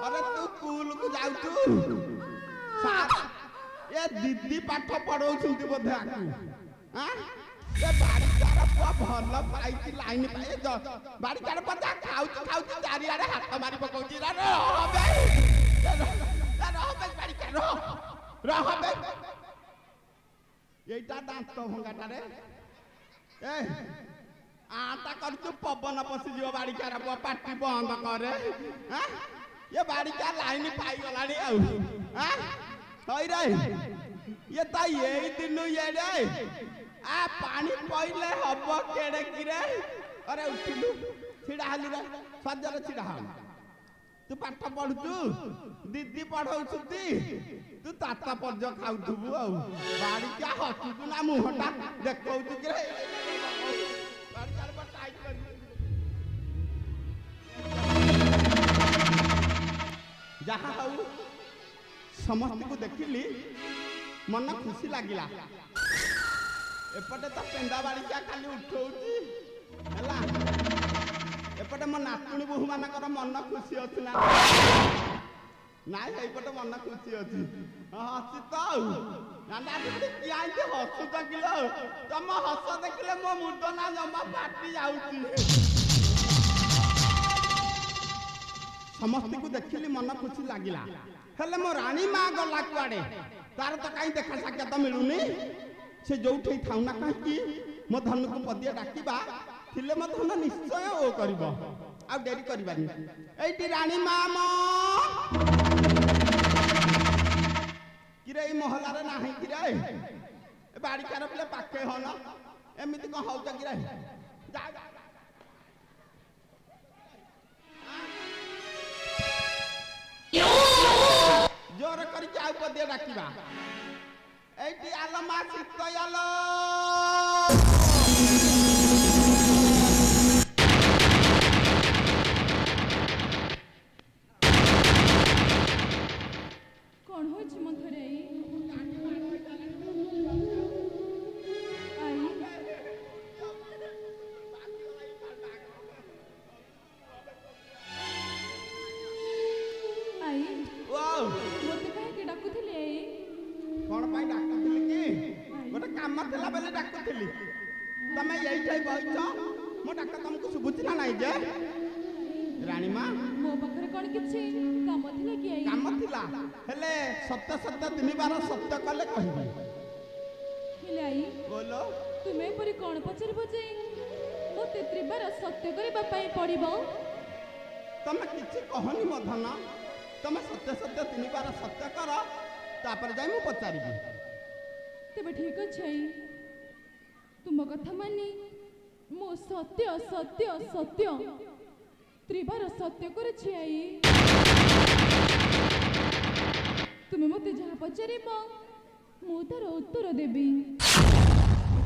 अरे तू स्कूल को जाऊ तू ये दीदी पाठ पढ़ाऊ बोधे आकु हां ए बारिकार पुआ भल पाई लाइन पाए बारिकार पता खाऊ चारि आड़े हाथ मारी पकाउची रे बारिकार रहबे एटा दांत भंगाटा रे ए आटा करछु पवन पसी जीव बारिकार पाटी बंद करे हां ये बारिकार लाइन पाई गलानी आ हां होई रे ये ता यही दिनु ये रे आ पानी पइले हबो केड़े की रे अरे उठिलु छिड़ा हाली रे सजर छिड़ा हाल तू पाठ पढुछु दीदी पढौछुती तू ताता पर्ज खाउथुबु आ बारिका हसुतु ना मुहटा देखौछु कि रे बारिकार पर टाइट कर जहाँ हूँ समस्त को देखिली मन खुशी लगिला एपटे तो पेंडा बाड़िका खाली उठौची हैला एपटे मो नातुणी बहु मानकर मन खुशी अछि ना नाइ एपटे मन खुशी अछि हसी तो नाना दिदी किया जे हसु त किलो तम हस देखले मो मुंड ना जमा फाटी जाउची समस्त को देखिली मन खुशी लगिला हेले मो रानी माँ गला कुआड़े तार तो कहीं देखा साक्षात मिलूनी से जोठे थाउ ना कहीं मो धन को पदिया डाकिबा थिले मो धन निश्चय ओ करबो आ डेरी करबानी एटी रानी माँ मो किरे ई मोहल्ला रे नाही किरे ए बाड़ी कार पले पाखे हो ना एमिति को होउ त किरे जा जोर करी जाऊ पदिया डाकिबा एटी आलो मा चित्त आलो कोन होय छ मंथरे आई वाओ मोते काहे के डाकुथिले आई कोन पाई डाकुथिली की गोटे काम थला बेले डाकुथिली तमे यही ठाई बइछ मो डाक तुमको सुबुची ना नाही जे रानी माँ मो बखरे कोन किछि काम थिले की आई काम थिला हेले सत्य सत्य तिनी बार सत्य कले कहिबी हेले आई बोलो तुमे परी कोन पचरबो जे मोते त्रिबार सत्य करबा पई पड़िबो तमे किछि कहनी मो धन तमे सत्य सत्य तिनी बार सत्य कर तापर जाई मु पचारिबी तेबे ठीक अछि तुम कथा मानी मो सत्य सत्य सत्य त्रिबार सत्य करे छी आई तुमे मते जहा पचारिबो मु तार उत्तर देबी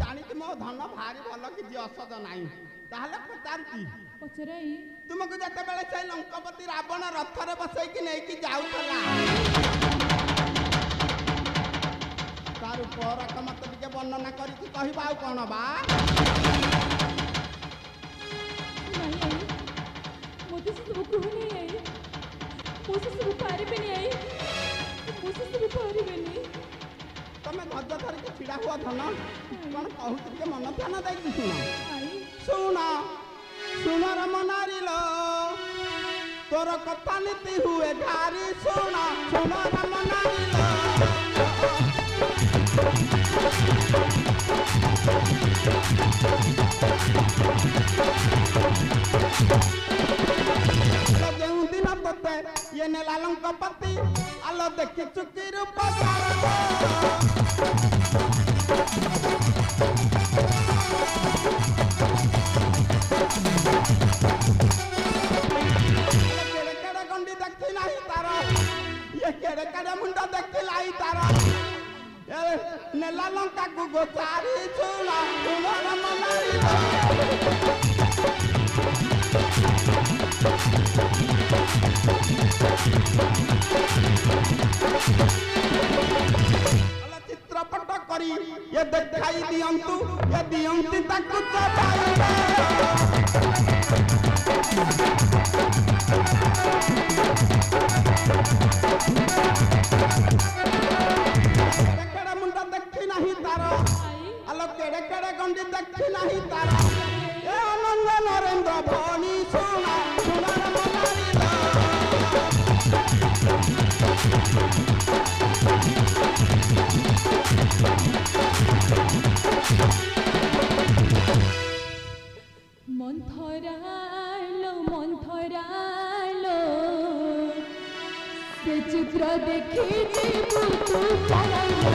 जानी कि मो धन भारी भलो कि जे असद नाही ताहले पचारती पचराई तुमको जते बेले से लंकापति रावण रथ रे बसई कि नै कि जाउतला तार ऊपर मत टिके वर्णना करी कि कहबा आ कोन बा नहीं आई मोते से सब को नहीं आई मोसे सब पारिबे नहीं आई मोसे सब पारिबे नहीं तमे धज धर के छिड़ा हुआ धन कोन कहू के मन ध्यान दई कि सुनो आई सुना सुना रे मनारी लो तोर कथा नीति हुए धारी सुना सुना रे मनारी लो जो दिन तोते ये ने लंकापति आलो देखि चुकी रूप केड़े केड़े मुंडा देखी लाई तारा नेला लंका को गोचारी चूड़ा तुम्हारा मनारी चित्रपट करी ये देखाई दियंतु ये दियंती ताकु चबाई ମନ୍ଥରାଲୋ ସେ ଚିତ୍ର ଦେଖି ଯିବୁ ତୁ ପାରାଲୋ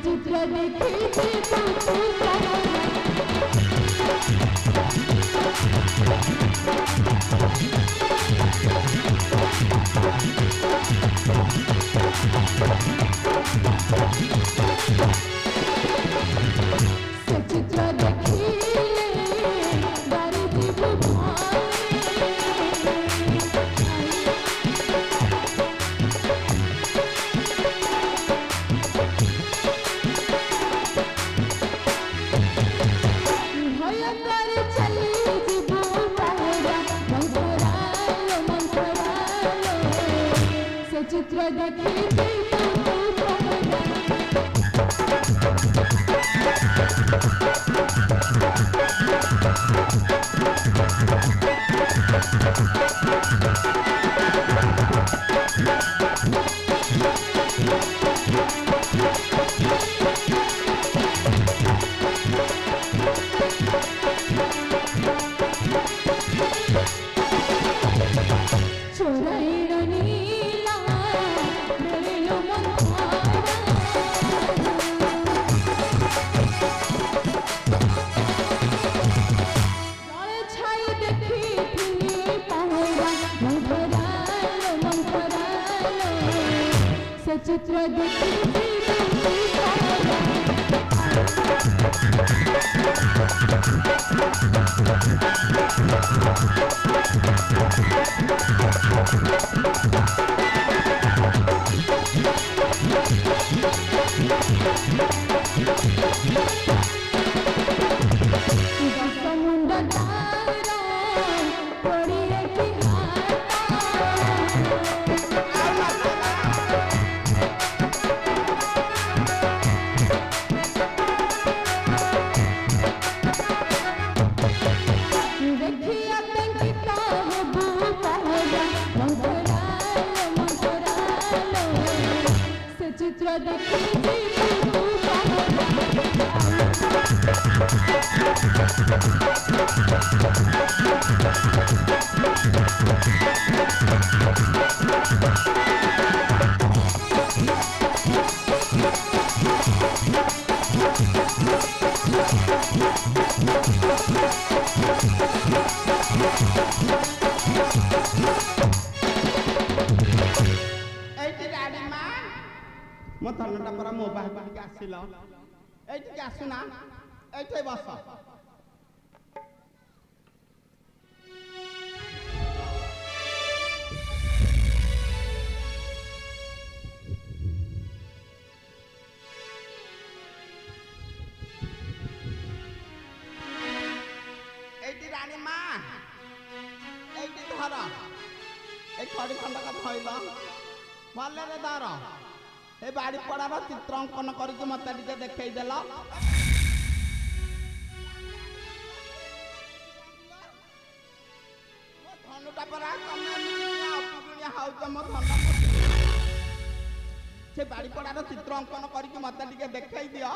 चित्र देखी चित्र देखी चित्र देखी मो धनटा पर मो बाहर के आसिल एठी आसुना एठी बस एठी रानी मां एठी धर ए खड़ी खंड का धइल भले रे धर ए बाड़ी पड़ार चित्र अंकन करके मत टे देखे देल धनुटा परा से बाड़ी पड़ार चित्र अंकन करके मत टे देखे दियो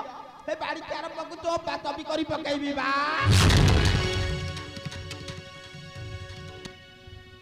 ए बाड़ी चार पकु चोपा चपी कर पकईबी बा।